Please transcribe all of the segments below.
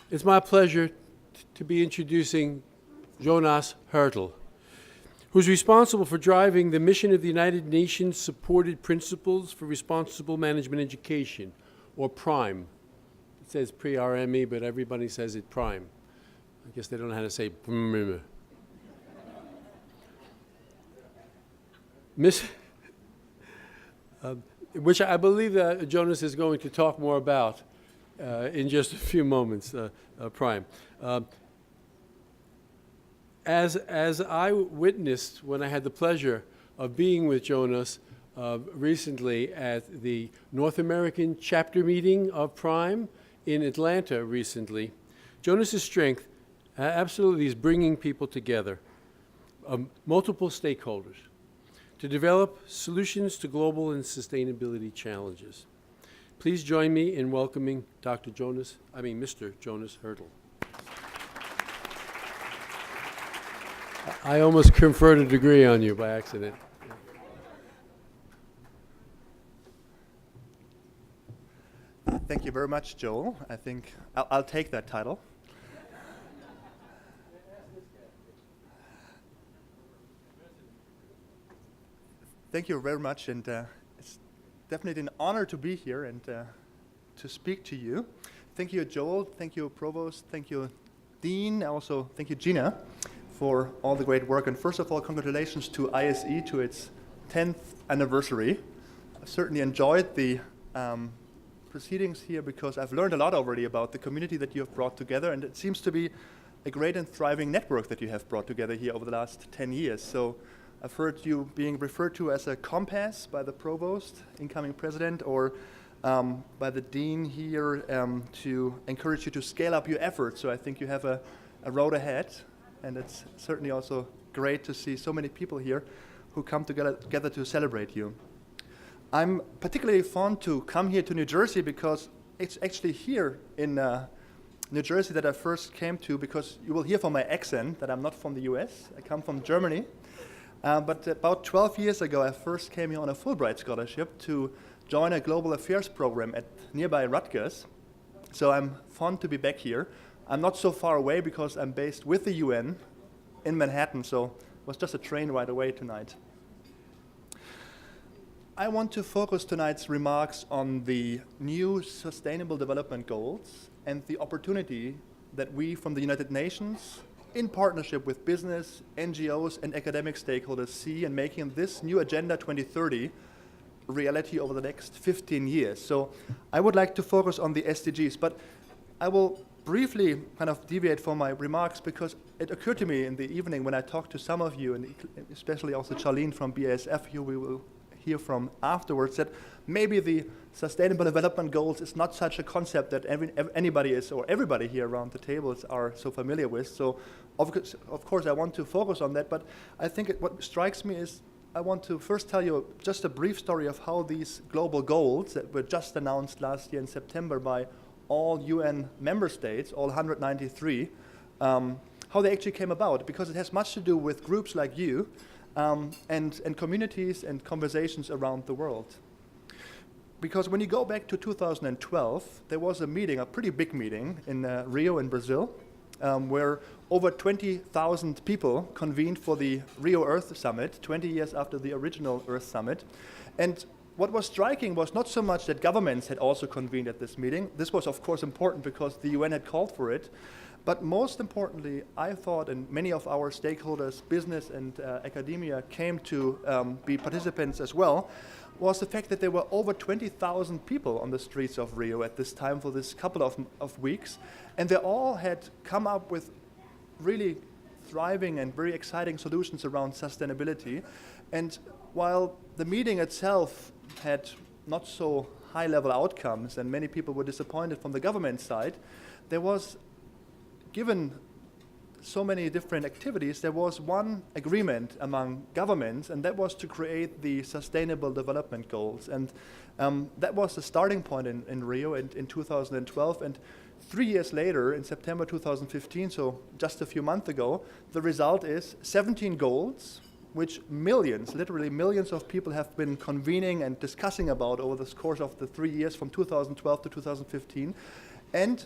It's my pleasure to be introducing Jonas Haertle, who's responsible for driving the mission of the United Nations Supported Principles for Responsible Management Education, or PRIME. It says pre-RME, but everybody says it PRIME. I guess they don't know how to say PRIME. Which I believe that Jonas is going to talk more about in just a few moments, PRIME. As I witnessed when I had the pleasure of being with Jonas recently at the North American chapter meeting of PRIME in Atlanta recently, Jonas's strength absolutely is bringing people together, multiple stakeholders, to develop solutions to global and sustainability challenges. Please join me in welcoming Mr. Jonas Haertle. I almost conferred a degree on you by accident. Thank you very much, Joel. I think I'll take that title. Thank you very much, and it's definitely an honor to be here and to speak to you. Thank you, Joel. Thank you, Provost. Thank you, Dean. Also, thank you, Gina, for all the great work. And first of all, congratulations to ISE to its 10th anniversary. I've certainly enjoyed the proceedings here because I've learned a lot already about the community that you have brought together, and it seems to be a great and thriving network that you have brought together here over the last 10 years. So I've heard you being referred to as a compass by the provost, incoming president, or by the dean here to encourage you to scale up your efforts. So I think you have a road ahead, and it's certainly also great to see so many people here who come together to celebrate you. I'm particularly fond to come here to New Jersey because it's actually here in New Jersey that I first came to, because you will hear from my accent that I'm not from the US. I come from Germany. But about 12 years ago, I first came here on a Fulbright scholarship to join a global affairs program at nearby Rutgers. So I'm fond to be back here. I'm not so far away because I'm based with the UN in Manhattan, so it was just a train ride away tonight. I want to focus tonight's remarks on the new Sustainable Development Goals and the opportunity that we from the United Nations, in partnership with business, NGOs, and academic stakeholders, see in making this new Agenda 2030 reality over the next 15 years. So I would like to focus on the SDGs, but I will briefly kind of deviate from my remarks because it occurred to me in the evening when I talked to some of you, and especially also Charlene from BASF, who we will hear from afterwards, that maybe the Sustainable Development Goals is not such a concept that anybody is, or everybody here around the tables are so familiar with. So of course I want to focus on that, but I think what strikes me is I want to first tell you just a brief story of how these global goals that were just announced last year in September by all UN member states, all 193, how they actually came about, because it has much to do with groups like you and communities and conversations around the world. Because when you go back to 2012, there was a meeting, a pretty big meeting in Rio in Brazil, where over 20,000 people convened for the Rio Earth Summit, 20 years after the original Earth Summit. And what was striking was not so much that governments had also convened at this meeting. This was, of course, important because the UN had called for it. But most importantly, I thought, and many of our stakeholders, business and academia, came to be participants as well, was the fact that there were over 20,000 people on the streets of Rio at this time for this couple of weeks. And they all had come up with really thriving and very exciting solutions around sustainability. And while the meeting itself had not so high-level outcomes, and many people were disappointed from the government side, there was, given so many different activities, there was one agreement among governments, and that was to create the Sustainable Development Goals. And that was the starting point in Rio in 2012. And 3 years later, in September 2015, so just a few months ago, the result is 17 goals, which millions, literally millions of people have been convening and discussing about over the course of the 3 years from 2012 to 2015. And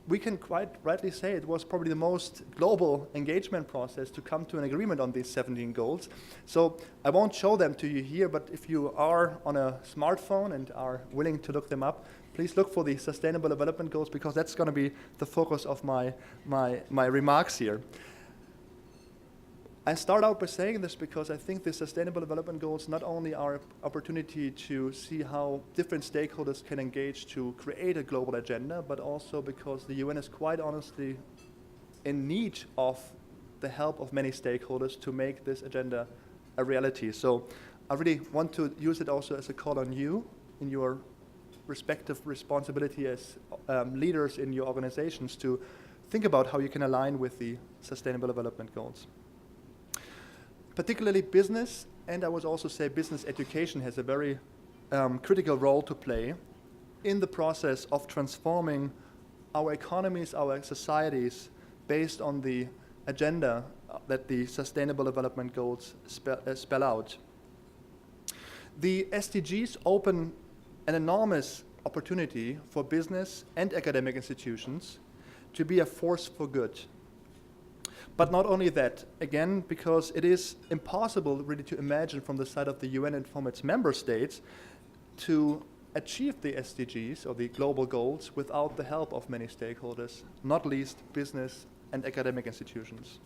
we can quite rightly say it was probably the most global engagement process to come to an agreement on these 17 goals. So I won't show them to you here, but if you are on a smartphone and are willing to look them up, please look for the Sustainable Development Goals, because that's going to be the focus of my remarks here. I start out by saying this because I think the Sustainable Development Goals not only are an opportunity to see how different stakeholders can engage to create a global agenda, but also because the UN is quite honestly in need of the help of many stakeholders to make this agenda a reality. So I really want to use it also as a call on you in your respective responsibility as leaders in your organizations to think about how you can align with the Sustainable Development Goals. Particularly business, and I would also say business education has a very critical role to play in the process of transforming our economies, our societies, based on the agenda that the Sustainable Development Goals spell out. The SDGs open an enormous opportunity for business and academic institutions to be a force for good. But not only that, again, because it is impossible really to imagine from the side of the UN and from its member states to achieve the SDGs or the global goals without the help of many stakeholders, not least business and academic institutions.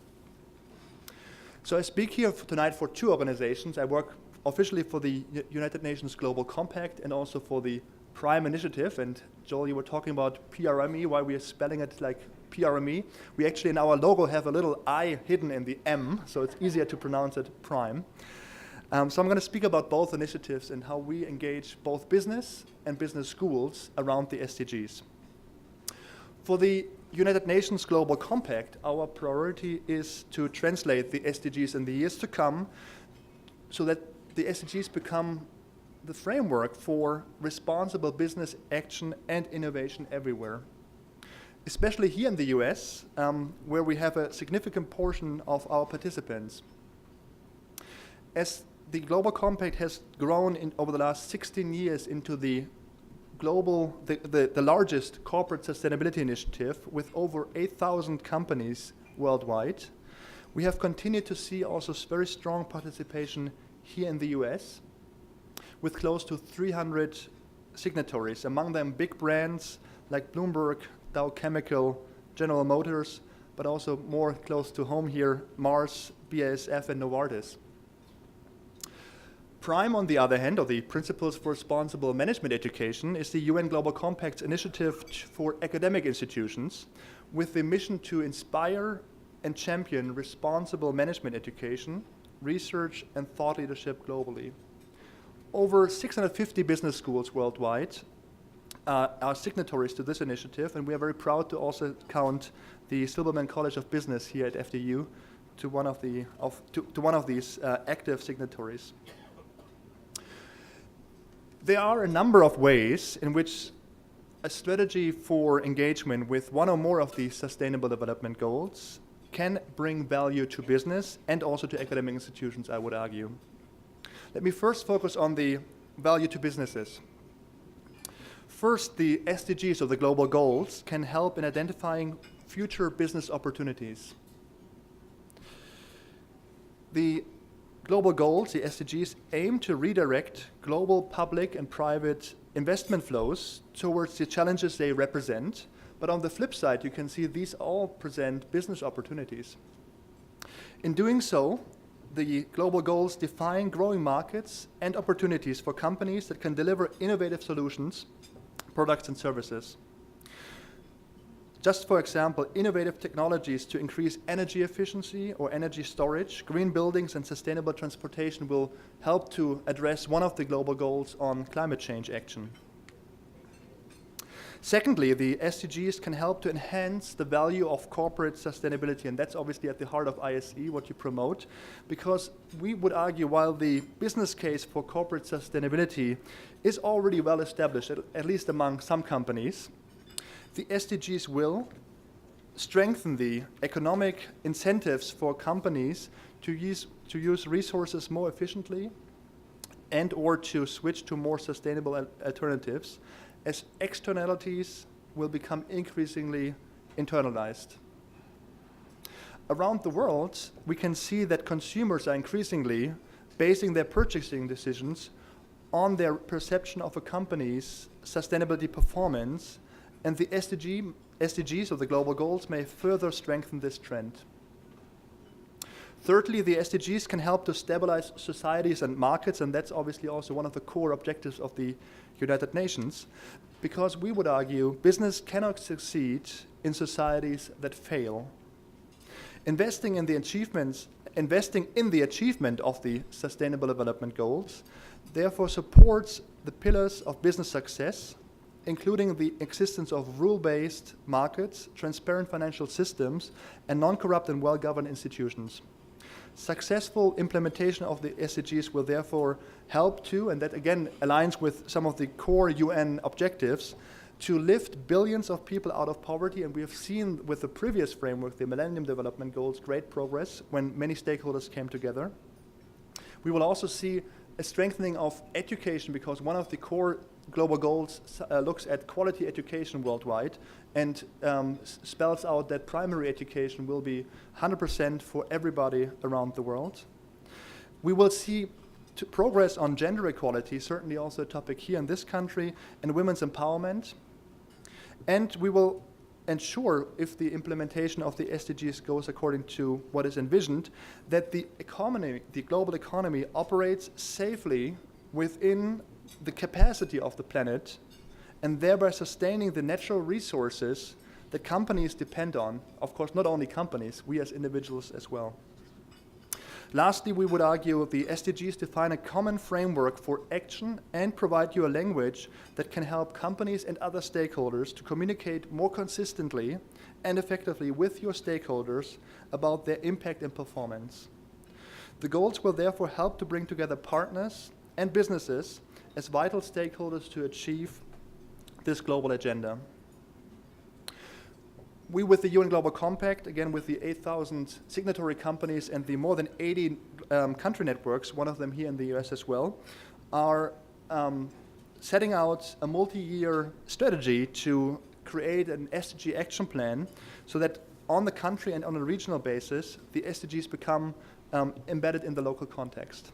So I speak here tonight for two organizations. I work officially for the United Nations Global Compact and also for the PRIME initiative. And Joel, you were talking about PRME, why we are spelling it like PRME. We actually in our logo have a little I hidden in the M, so it's easier to pronounce it PRIME. So I'm going to speak about both initiatives and how we engage both business and business schools around the SDGs. For the United Nations Global Compact, our priority is to translate the SDGs in the years to come so that the SDGs become the framework for responsible business action and innovation everywhere. Especially here in the US, where we have a significant portion of our participants. As the Global Compact has grown over the last 16 years into the largest corporate sustainability initiative with over 8,000 companies worldwide, we have continued to see also very strong participation here in the US with close to 300 signatories, among them big brands like Bloomberg, Dow Chemical, General Motors, but also more close to home here, Mars, BASF, and Novartis. PRIME, on the other hand, or the Principles for Responsible Management Education, is the UN Global Compact's initiative for academic institutions with the mission to inspire and champion responsible management education, research, and thought leadership globally. Over 650 business schools worldwide are signatories to this initiative, and we are very proud to also count the Silberman College of Business here at FDU to one of these active signatories. There are a number of ways in which a strategy for engagement with one or more of these Sustainable Development Goals can bring value to business and also to academic institutions, I would argue. Let me first focus on the value to businesses. First, the SDGs, or the global goals, can help in identifying future business opportunities. The global goals, the SDGs, aim to redirect global public and private investment flows towards the challenges they represent. But on the flip side, you can see these all present business opportunities. In doing so, the global goals define growing markets and opportunities for companies that can deliver innovative solutions, products and services. Just for example, innovative technologies to increase energy efficiency or energy storage, green buildings and sustainable transportation will help to address one of the global goals on climate change action. Secondly, the SDGs can help to enhance the value of corporate sustainability, and that's obviously at the heart of ISE, what you promote, because we would argue while the business case for corporate sustainability is already well established, at least among some companies, the SDGs will strengthen the economic incentives for companies to use resources more efficiently and or to switch to more sustainable alternatives, as externalities will become increasingly internalized. Around the world, we can see that consumers are increasingly basing their purchasing decisions on their perception of a company's sustainability performance, and the SDGs, or the global goals, may further strengthen this trend. Thirdly, the SDGs can help to stabilize societies and markets, and that's obviously also one of the core objectives of the United Nations, because we would argue business cannot succeed in societies that fail. Investing in the achievement of the Sustainable Development Goals therefore supports the pillars of business success, including the existence of rule-based markets, transparent financial systems, and non-corrupt and well-governed institutions. Successful implementation of the SDGs will therefore help to, and that again aligns with some of the core UN objectives, to lift billions of people out of poverty. And we have seen with the previous framework, the Millennium Development Goals, great progress when many stakeholders came together. We will also see a strengthening of education, because one of the core global goals looks at quality education worldwide and spells out that primary education will be 100% for everybody around the world. We will see progress on gender equality, certainly also a topic here in this country, and women's empowerment. And we will ensure, if the implementation of the SDGs goes according to what is envisioned, that the economy, the global economy, operates safely within the capacity of the planet, and thereby sustaining the natural resources that companies depend on. Of course, not only companies, we as individuals as well. Lastly, we would argue the SDGs define a common framework for action and provide you a language that can help companies and other stakeholders to communicate more consistently and effectively with your stakeholders about their impact and performance. The goals will therefore help to bring together partners and businesses as vital stakeholders to achieve this global agenda. We, with the UN Global Compact, again with the 8,000 signatory companies and the more than 80 country networks, one of them here in the US as well, are setting out a multi-year strategy to create an SDG action plan so that on the country and on a regional basis, the SDGs become embedded in the local context.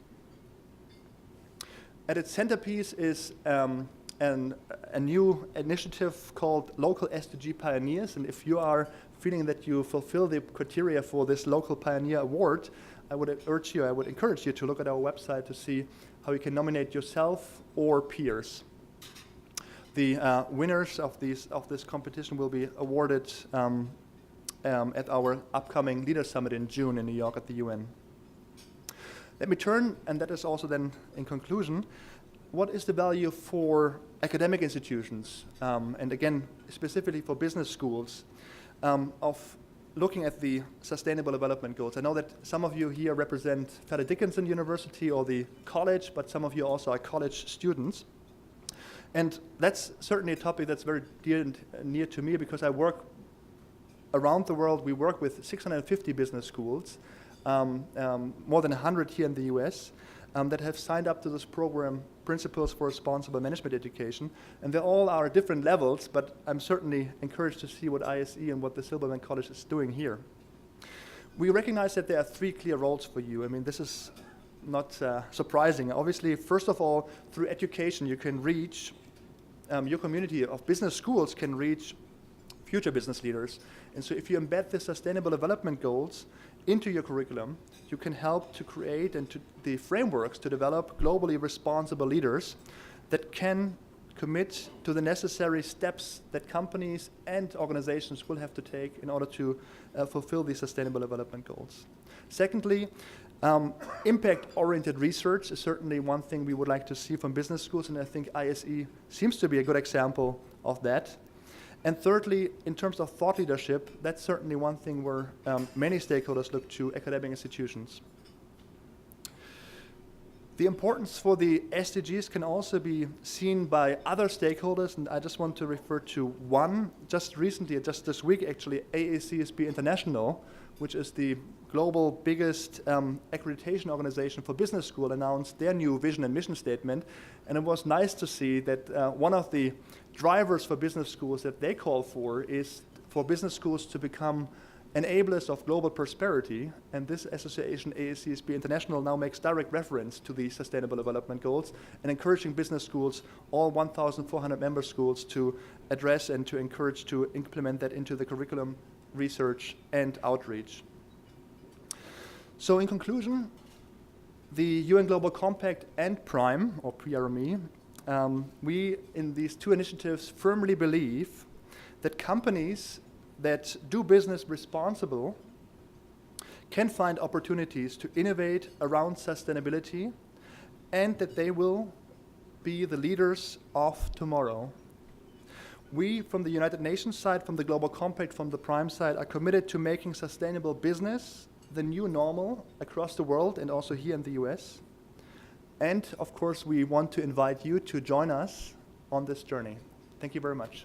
At its centerpiece is a new initiative called Local SDG Pioneers, and if you are feeling that you fulfill the criteria for this Local Pioneer Award, I would encourage you to look at our website to see how you can nominate yourself or peers. The winners of this competition will be awarded at our upcoming Leader Summit in June in New York at the UN. Let me turn, and that is also then in conclusion, what is the value for academic institutions, and again, specifically for business schools, of looking at the Sustainable Development Goals? I know that some of you here represent Fairleigh Dickinson University or the college, but some of you also are college students. And that's certainly a topic that's very dear and near to me, because I work around the world. We work with 650 business schools, more than 100 here in the US, that have signed up to this program, Principles for Responsible Management Education. And they all are at different levels, but I'm certainly encouraged to see what ISE and what the Silberman College is doing here. We recognize that there are three clear roles for you. I mean, this is not surprising. Obviously, first of all, through education, you can reach, your community of business schools can reach future business leaders. And so if you embed the Sustainable Development Goals into your curriculum, you can help to create and to the frameworks to develop globally responsible leaders that can commit to the necessary steps that companies and organizations will have to take in order to fulfill the Sustainable Development Goals. Secondly, impact-oriented research is certainly one thing we would like to see from business schools, and I think ISE seems to be a good example of that. And thirdly, in terms of thought leadership, that's certainly one thing where many stakeholders look to academic institutions. The importance for the SDGs can also be seen by other stakeholders, and I just want to refer to one. Just recently, just this week actually, AACSB International, which is the global biggest accreditation organization for business school, announced their new vision and mission statement. And it was nice to see that one of the drivers for business schools that they call for is for business schools to become enablers of global prosperity. And this association, AACSB International, now makes direct reference to the Sustainable Development Goals and encouraging business schools, all 1,400 member schools, to address and to encourage to implement that into the curriculum, research, and outreach. So in conclusion, the UN Global Compact and PRIME, or PRME, we in these two initiatives firmly believe that companies that do business responsible can find opportunities to innovate around sustainability, and that they will be the leaders of tomorrow. We, from the United Nations side, from the Global Compact, from the PRIME side, are committed to making sustainable business the new normal across the world and also here in the US. And of course, we want to invite you to join us on this journey. Thank you very much.